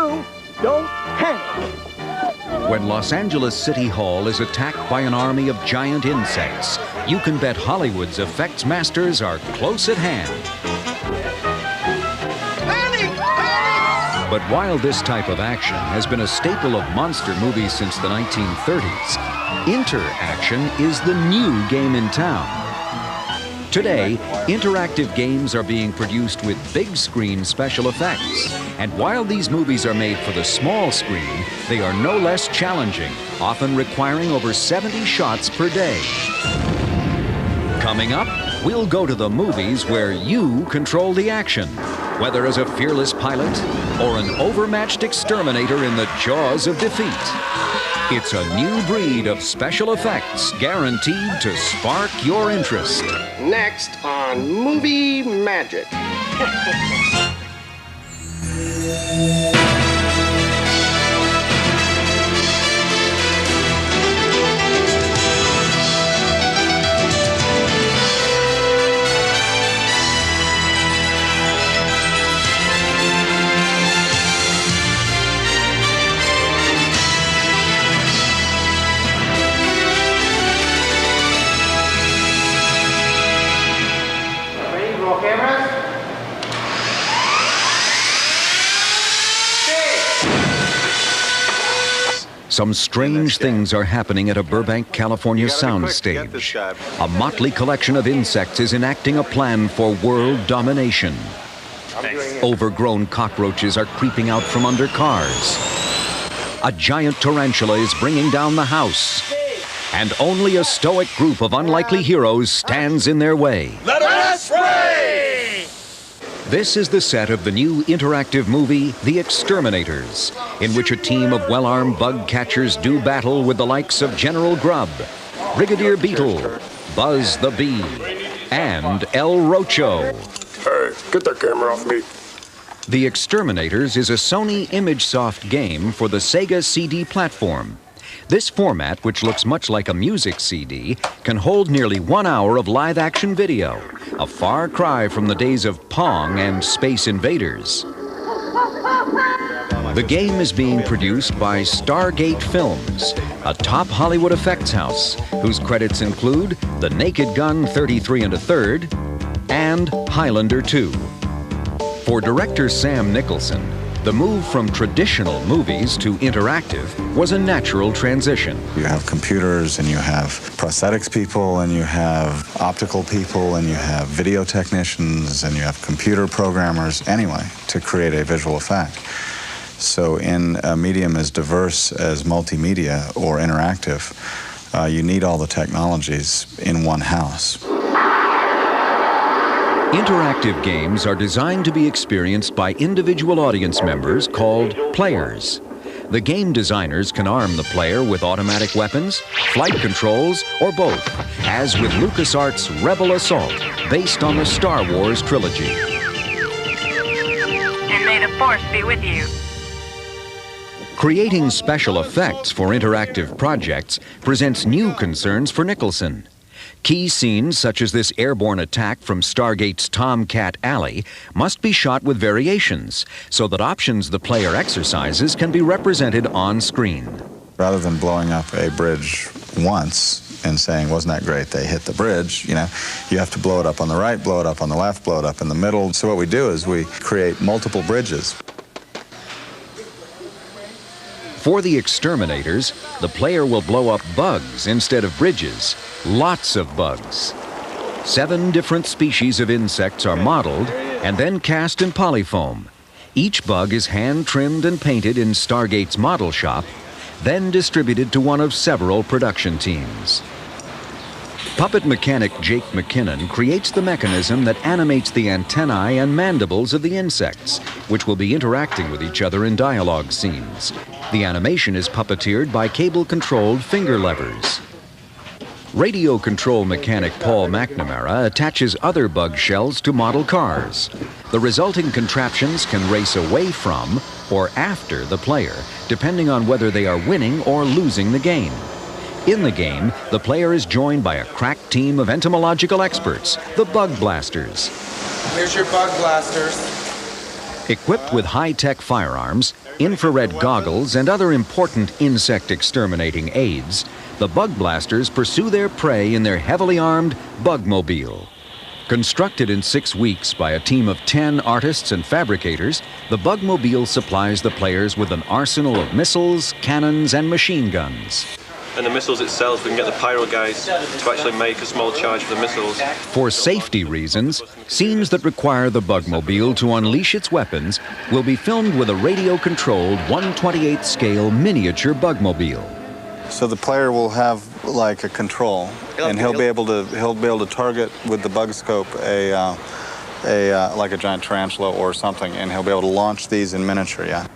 do, don't panic. When Los Angeles City Hall is attacked by an army of giant insects, you can bet Hollywood's effects masters are close at hand. But while this type of action has been a staple of monster movies since the 1930s, interaction is the new game in town. Today, interactive games are being produced with big screen special effects. And while these movies are made for the small screen, they are no less challenging, often requiring over 70 shots per day. Coming up, we'll go to the movies where you control the action, whether as a fearless pilot or an overmatched exterminator in the jaws of defeat. It's a new breed of special effects guaranteed to spark your interest. Next on Movie Magic. Some strange things are happening at a Burbank, California soundstage. A motley collection of insects is enacting a plan for world domination. Overgrown cockroaches are creeping out from under cars. A giant tarantula is bringing down the house. And only a stoic group of unlikely heroes stands in their way. Let us pray! This is the set of the new interactive movie, The Exterminators, in which a team of well-armed bug catchers do battle with the likes of General Grub, Brigadier Beetle, Buzz the Bee, and El Rocho. Hey, get that camera off me. The Exterminators is a Sony ImageSoft game for the Sega CD platform. This format, which looks much like a music CD, can hold nearly 1 hour of live-action video, a far cry from the days of Pong and Space Invaders. The game is being produced by Stargate Films, a top Hollywood effects house, whose credits include The Naked Gun 33 1/3 and Highlander 2. For director Sam Nicholson, the move from traditional movies to interactive was a natural transition. You have computers, and you have prosthetics people, and you have optical people, and you have video technicians, and you have computer programmers, anyway, to create a visual effect. So in a medium as diverse as multimedia or interactive, you need all the technologies in one house. Interactive games are designed to be experienced by individual audience members called players. The game designers can arm the player with automatic weapons, flight controls, or both, as with LucasArts' Rebel Assault, based on the Star Wars trilogy. And may the Force be with you. Creating special effects for interactive projects presents new concerns for Nicholson. Key scenes, such as this airborne attack from Stargate's Tomcat Alley, must be shot with variations, so that options the player exercises can be represented on screen. Rather than blowing up a bridge once and saying, wasn't that great, they hit the bridge, you have to blow it up on the right, blow it up on the left, blow it up in the middle. So what we do is we create multiple bridges. For the Exterminators, the player will blow up bugs instead of bridges. Lots of bugs. 7 different species of insects are modeled and then cast in polyfoam. Each bug is hand-trimmed and painted in Stargate's model shop, then distributed to one of several production teams. Puppet mechanic Jake McKinnon creates the mechanism that animates the antennae and mandibles of the insects, which will be interacting with each other in dialogue scenes. The animation is puppeteered by cable-controlled finger levers. Radio control mechanic Paul McNamara attaches other bug shells to model cars. The resulting contraptions can race away from or after the player, depending on whether they are winning or losing the game. In the game, the player is joined by a crack team of entomological experts, the Bug Blasters. Here's your Bug Blasters. Equipped with high-tech firearms, infrared goggles, and other important insect exterminating aids, the bug blasters pursue their prey in their heavily armed Bugmobile. Constructed in 6 weeks by a team of 10 artists and fabricators, the Bugmobile supplies the players with an arsenal of missiles, cannons, and machine guns. And the missiles itself, we can get the pyro guys to actually make a small charge for the missiles. For safety reasons, scenes that require the Bugmobile to unleash its weapons will be filmed with a radio-controlled 1/28 scale miniature Bugmobile. So the player will have like a control, and he'll be able to target with the bug scope like a giant tarantula or something, and he'll be able to launch these in miniature. Yeah.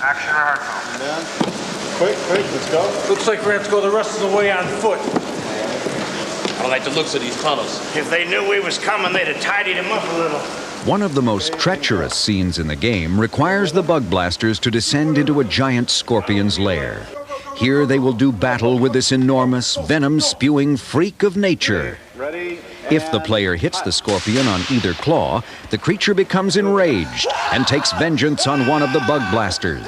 Action rehearsal. Quick, let's go. Looks like we're going to have to go the rest of the way on foot. I don't like the looks of these tunnels. If they knew we was coming, they'd have tidied him up a little. One of the most treacherous scenes in the game requires the bug blasters to descend into a giant scorpion's lair. Here they will do battle with this enormous, venom-spewing freak of nature. If the player hits the scorpion on either claw, the creature becomes enraged and takes vengeance on one of the bug blasters.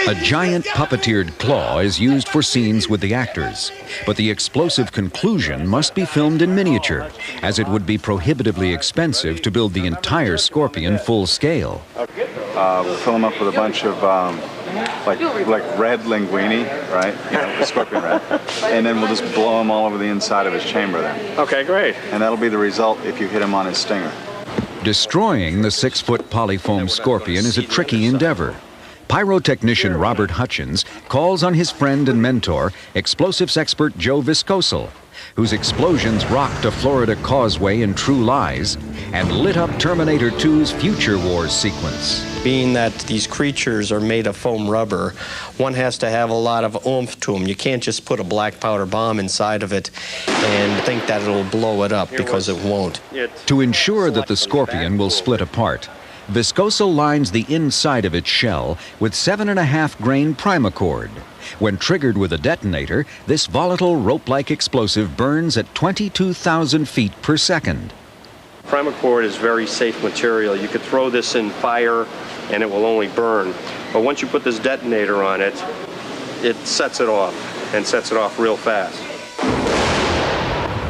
A giant puppeteered claw is used for scenes with the actors, but the explosive conclusion must be filmed in miniature, as it would be prohibitively expensive to build the entire scorpion full scale. We'll fill them up with a bunch of like red linguine, right? You know, the scorpion red. And then we'll just blow them all over the inside of his chamber then. Okay, great. And that'll be the result if you hit him on his stinger. Destroying the 6-foot polyfoam scorpion is a tricky endeavor. Pyrotechnician Robert Hutchins calls on his friend and mentor, explosives expert Joe Viscosal, whose explosions rocked a Florida causeway in True Lies and lit up Terminator 2's Future Wars sequence. Being that these creatures are made of foam rubber, one has to have a lot of oomph to them. You can't just put a black powder bomb inside of it and think that it'll blow it up, because it won't. To ensure that the scorpion will split apart, Viscosal lines the inside of its shell with 7.5 grain primacord. When triggered with a detonator, this volatile rope-like explosive burns at 22,000 feet per second. Primacord is very safe material. You could throw this in fire and it will only burn. But once you put this detonator on it, it sets it off, and sets it off real fast.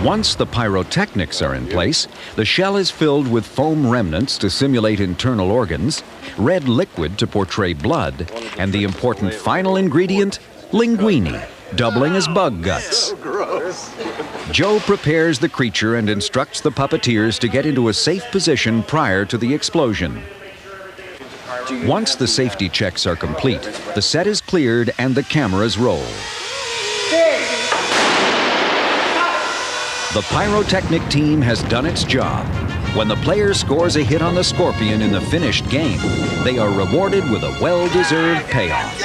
Once the pyrotechnics are in place, the shell is filled with foam remnants to simulate internal organs, red liquid to portray blood, and the important final ingredient, linguine, doubling as bug guts. Joe prepares the creature and instructs the puppeteers to get into a safe position prior to the explosion. Once the safety checks are complete, the set is cleared and the cameras roll. The pyrotechnic team has done its job. When the player scores a hit on the scorpion in the finished game, they are rewarded with a well-deserved payoff.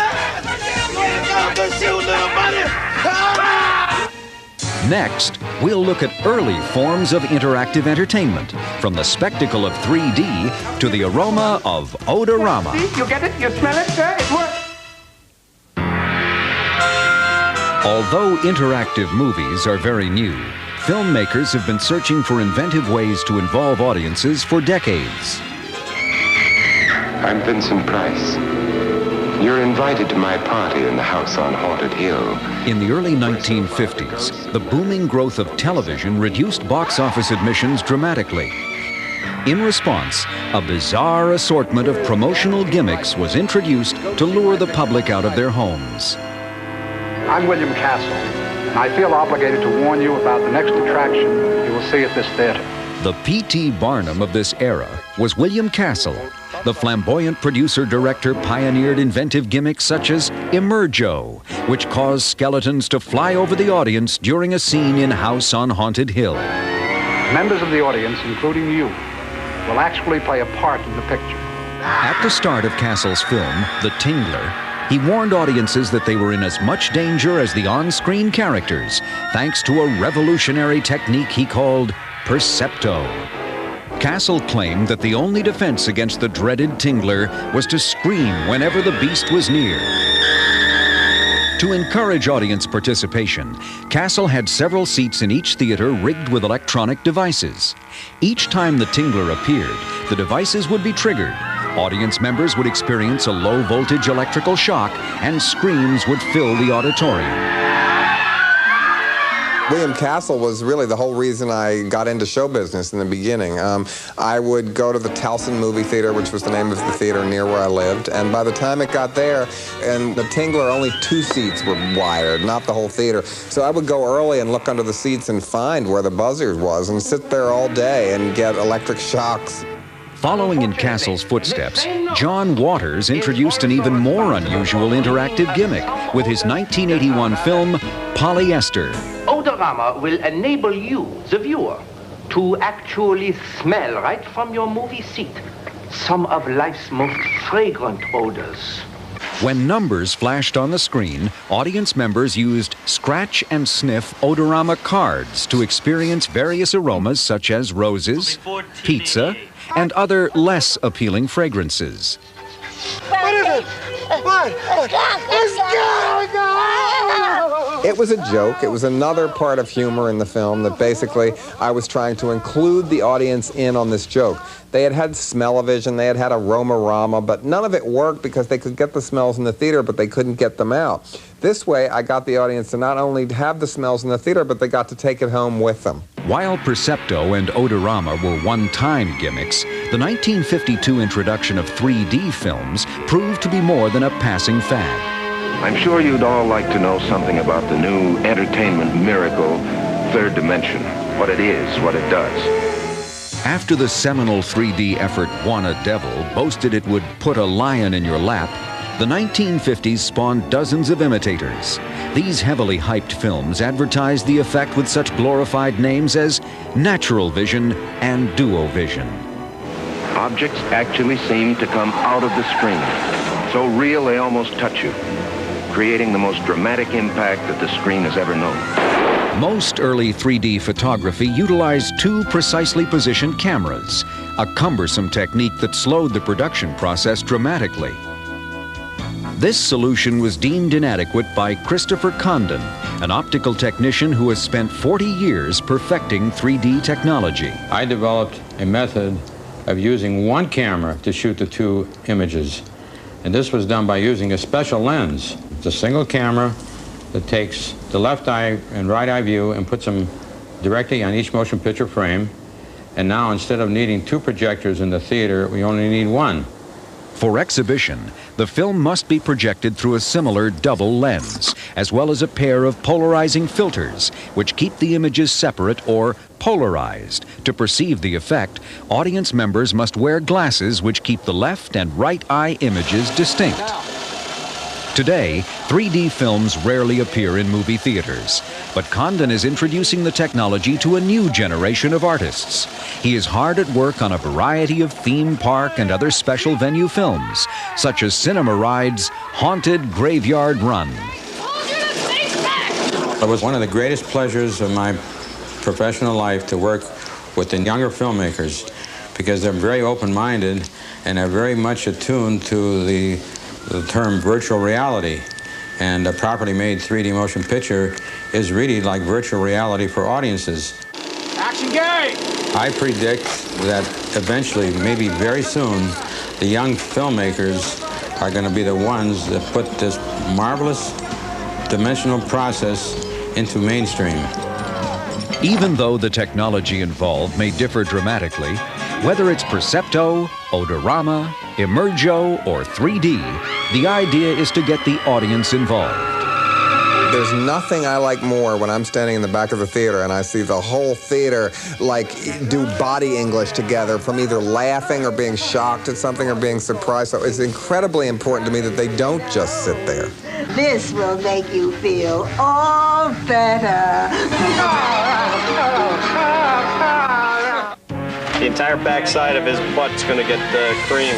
Next, we'll look at early forms of interactive entertainment, from the spectacle of 3D to the aroma of odorama. See, you get it? You smell it, sir? It works. Although interactive movies are very new, filmmakers have been searching for inventive ways to involve audiences for decades. I'm Vincent Price. You're invited to my party in the house on Haunted Hill. In the early 1950s, the booming growth of television reduced box office admissions dramatically. In response, a bizarre assortment of promotional gimmicks was introduced to lure the public out of their homes. I'm William Castle, and I feel obligated to warn you about the next attraction you will see at this theater. The P.T. Barnum of this era was William Castle. The flamboyant producer-director pioneered inventive gimmicks such as Emergo, which caused skeletons to fly over the audience during a scene in House on Haunted Hill. Members of the audience, including you, will actually play a part in the picture. At the start of Castle's film, The Tingler, he warned audiences that they were in as much danger as the on-screen characters, thanks to a revolutionary technique he called Percepto. Castle claimed that the only defense against the dreaded Tingler was to scream whenever the beast was near. To encourage audience participation, Castle had several seats in each theater rigged with electronic devices. Each time the tingler appeared, the devices would be triggered. Audience members would experience a low-voltage electrical shock, and screams would fill the auditorium. William Castle was really the whole reason I got into show business in the beginning. I would go to the Towson Movie Theater, which was the name of the theater near where I lived, and by the time it got there, and the tingler, only 2 seats were wired, not the whole theater. So I would go early and look under the seats and find where the buzzer was and sit there all day and get electric shocks. Following in Castle's footsteps, John Waters introduced an even more unusual interactive gimmick with his 1981 film, Polyester. Odorama will enable you, the viewer, to actually smell right from your movie seat some of life's most fragrant odors. When numbers flashed on the screen, audience members used scratch and sniff odorama cards to experience various aromas such as roses, pizza, and other less appealing fragrances. What is it? What? Let's go! It was a joke. It was another part of humor in the film that basically I was trying to include the audience in on this joke. They had smell-o-vision, they had aroma-rama, but none of it worked because they could get the smells in the theater, but they couldn't get them out. This way, I got the audience to not only have the smells in the theater, but they got to take it home with them. While Percepto and Odorama were one-time gimmicks, the 1952 introduction of 3D films proved to be more than a passing fad. I'm sure you'd all like to know something about the new entertainment miracle, Third Dimension. What it is, what it does. After the seminal 3D effort Wanna Devil boasted it would put a lion in your lap, the 1950s spawned dozens of imitators. These heavily hyped films advertised the effect with such glorified names as Natural Vision and Duo Vision. Objects actually seem to come out of the screen, so real they almost touch you, creating the most dramatic impact that the screen has ever known. Most early 3D photography utilized 2 precisely positioned cameras, a cumbersome technique that slowed the production process dramatically. This solution was deemed inadequate by Christopher Condon, an optical technician who has spent 40 years perfecting 3D technology. I developed a method of using one camera to shoot the 2 images, and this was done by using a special lens. It's a single camera that takes the left eye and right eye view and puts them directly on each motion picture frame. And now, instead of needing 2 projectors in the theater, we only need 1. For exhibition, the film must be projected through a similar double lens, as well as a pair of polarizing filters, which keep the images separate or polarized. To perceive the effect, audience members must wear glasses which keep the left and right eye images distinct. Today, 3D films rarely appear in movie theaters, but Condon is introducing the technology to a new generation of artists. He is hard at work on a variety of theme park and other special venue films, such as Cinema Ride's Haunted Graveyard Run. It was one of the greatest pleasures of my professional life to work with the younger filmmakers, because they're very open-minded and are very much attuned to the term virtual reality, and a properly made 3D motion picture is really like virtual reality for audiences. Action game! I predict that eventually, maybe very soon, the young filmmakers are going to be the ones that put this marvelous dimensional process into mainstream. Even though the technology involved may differ dramatically, whether it's Percepto, Odorama, Emergo, or 3D, the idea is to get the audience involved. There's nothing I like more when I'm standing in the back of the theater and I see the whole theater do body English together from either laughing or being shocked at something or being surprised. So it's incredibly important to me that they don't just sit there. This will make you feel all better. The entire backside of his butt's going to get cream.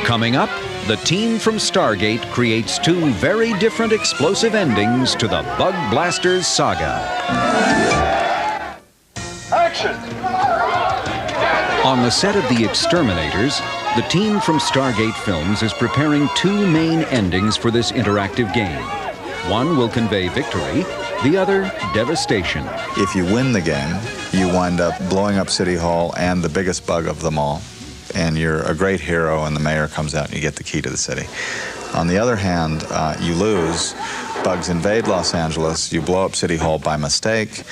Coming up, the team from Stargate creates 2 very different explosive endings to the Bug Blasters saga. Action! On the set of The Exterminators, the team from Stargate Films is preparing 2 main endings for this interactive game. One will convey victory, the other devastation. If you win the game, you wind up blowing up City Hall and the biggest bug of them all, and you're a great hero, and the mayor comes out and you get the key to the city. On the other hand, you lose, bugs invade Los Angeles, you blow up City Hall by mistake,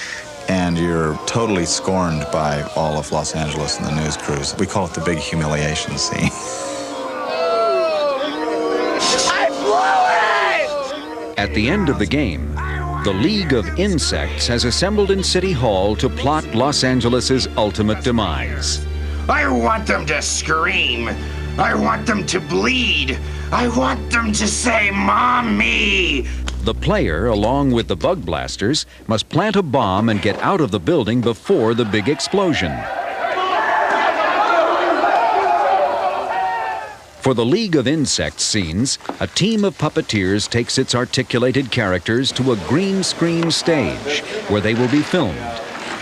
and you're totally scorned by all of Los Angeles and the news crews. We call it the big humiliation scene. I blew it! At the end of the game, the League of Insects has assembled in City Hall to plot Los Angeles' ultimate demise. I want them to scream. I want them to bleed. I want them to say, "Mommy!" The player, along with the bug blasters, must plant a bomb and get out of the building before the big explosion. For the League of Insects scenes, a team of puppeteers takes its articulated characters to a green screen stage where they will be filmed.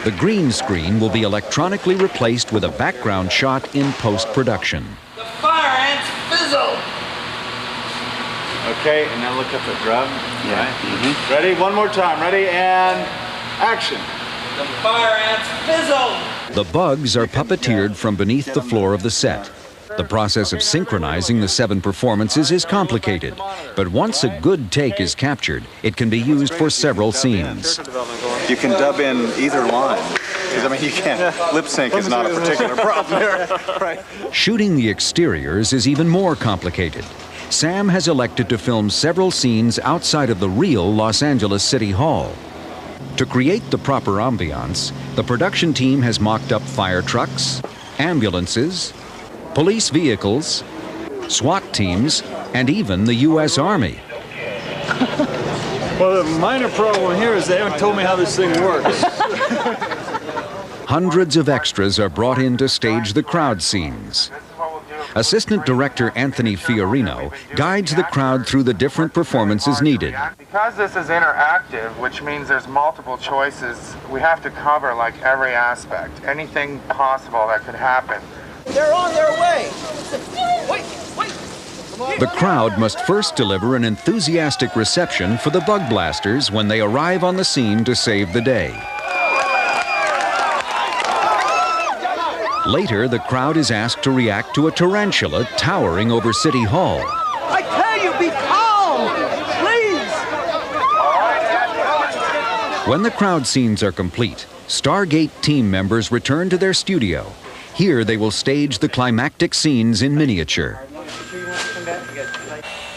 The green screen will be electronically replaced with a background shot in post-production. The fire ants fizzle! Okay, and now look at the drum. Yeah. Right? Ready? One more time. Ready? And action. The fire ants fizzle! The bugs are puppeteered from beneath the floor of the set. The process of synchronizing the 7 performances is complicated, but once a good take is captured, it can be used for several scenes. You can dub in either line, because I mean, you can't. Lip sync is not a particular problem there, right? Shooting the exteriors is even more complicated. Sam has elected to film several scenes outside of the real Los Angeles City Hall. To create the proper ambiance, the production team has mocked up fire trucks, ambulances, police vehicles, SWAT teams, and even the U.S. Army. Well, the minor problem here is they haven't told me how this thing works. Hundreds of extras are brought in to stage the crowd scenes. Assistant Director Anthony Fiorino guides the crowd through the different performances needed. Because this is interactive, which means there's multiple choices, we have to cover like every aspect, anything possible that could happen. They're on their way! Wait! The crowd must first deliver an enthusiastic reception for the bug blasters when they arrive on the scene to save the day. Later, the crowd is asked to react to a tarantula towering over City Hall. I tell you, be calm! Please! When the crowd scenes are complete, Stargate team members return to their studio. Here they will stage the climactic scenes in miniature.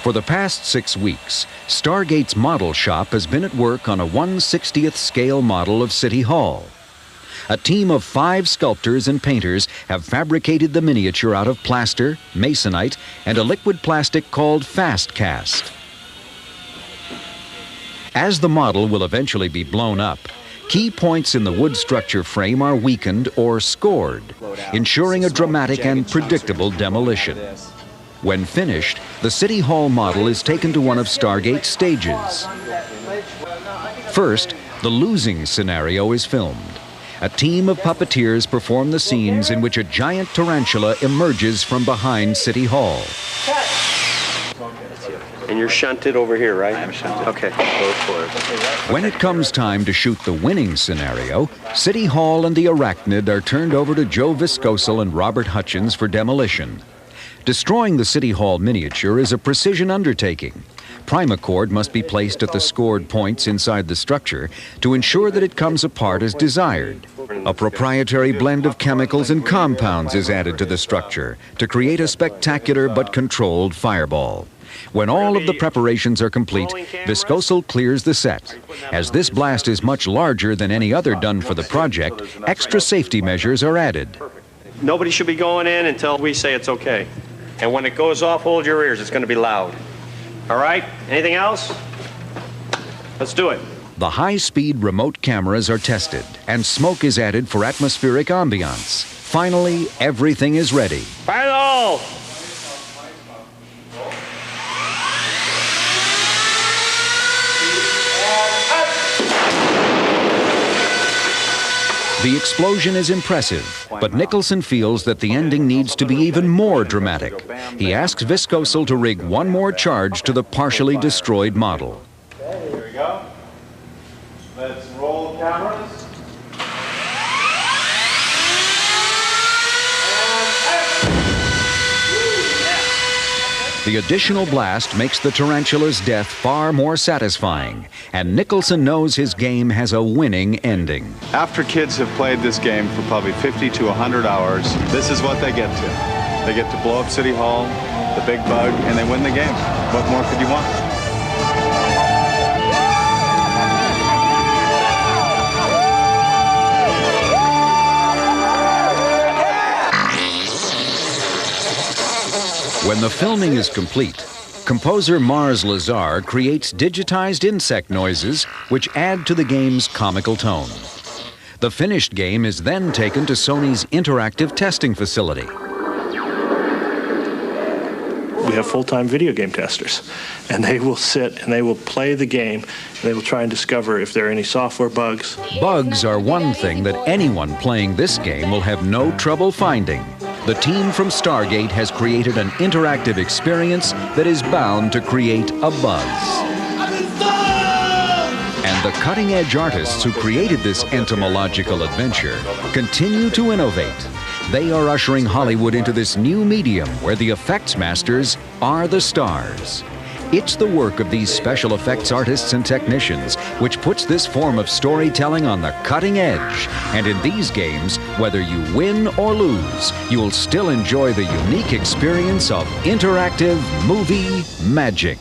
For the past 6 weeks, Stargate's model shop has been at work on a 1/60th scale model of City Hall. A team of 5 sculptors and painters have fabricated the miniature out of plaster, masonite, and a liquid plastic called fast cast. As the model will eventually be blown up, key points in the wood structure frame are weakened or scored, ensuring a dramatic and predictable demolition. When finished, the City Hall model is taken to one of Stargate's stages. First, the losing scenario is filmed. A team of puppeteers perform the scenes in which a giant tarantula emerges from behind City Hall. And you're shunted over here, right? I'm shunted. Okay, go for it. When it comes time to shoot the winning scenario, City Hall and the arachnid are turned over to Joe Viscosal and Robert Hutchins for demolition. Destroying the City Hall miniature is a precision undertaking. Primacord must be placed at the scored points inside the structure to ensure that it comes apart as desired. A proprietary blend of chemicals and compounds is added to the structure to create a spectacular but controlled fireball. When all of the preparations are complete, Viscosal clears the set. As this blast is much larger than any other done for the project, extra safety measures are added. Nobody should be going in until we say it's okay. And when it goes off, hold your ears. It's going to be loud. All right? Anything else? Let's do it. The high-speed remote cameras are tested, and smoke is added for atmospheric ambiance. Finally, everything is ready. Final! The explosion is impressive, but Nicholson feels that the ending needs to be even more dramatic. He asks Viscosal to rig one more charge to the partially destroyed model. The additional blast makes the tarantula's death far more satisfying, and Nicholson knows his game has a winning ending. After kids have played this game for probably 50 to 100 hours, this is what they get to. They get to blow up City Hall, the big bug, and they win the game. What more could you want? When the filming is complete, composer Mars Lazar creates digitized insect noises which add to the game's comical tone. The finished game is then taken to Sony's interactive testing facility. We have full-time video game testers, and they will sit and they will play the game, and they will try and discover if there are any software bugs. Bugs are one thing that anyone playing this game will have no trouble finding. The team from Stargate has created an interactive experience that is bound to create a buzz. And the cutting-edge artists who created this entomological adventure continue to innovate. They are ushering Hollywood into this new medium where the effects masters are the stars. It's the work of these special effects artists and technicians which puts this form of storytelling on the cutting edge. And in these games, whether you win or lose, you'll still enjoy the unique experience of interactive movie magic.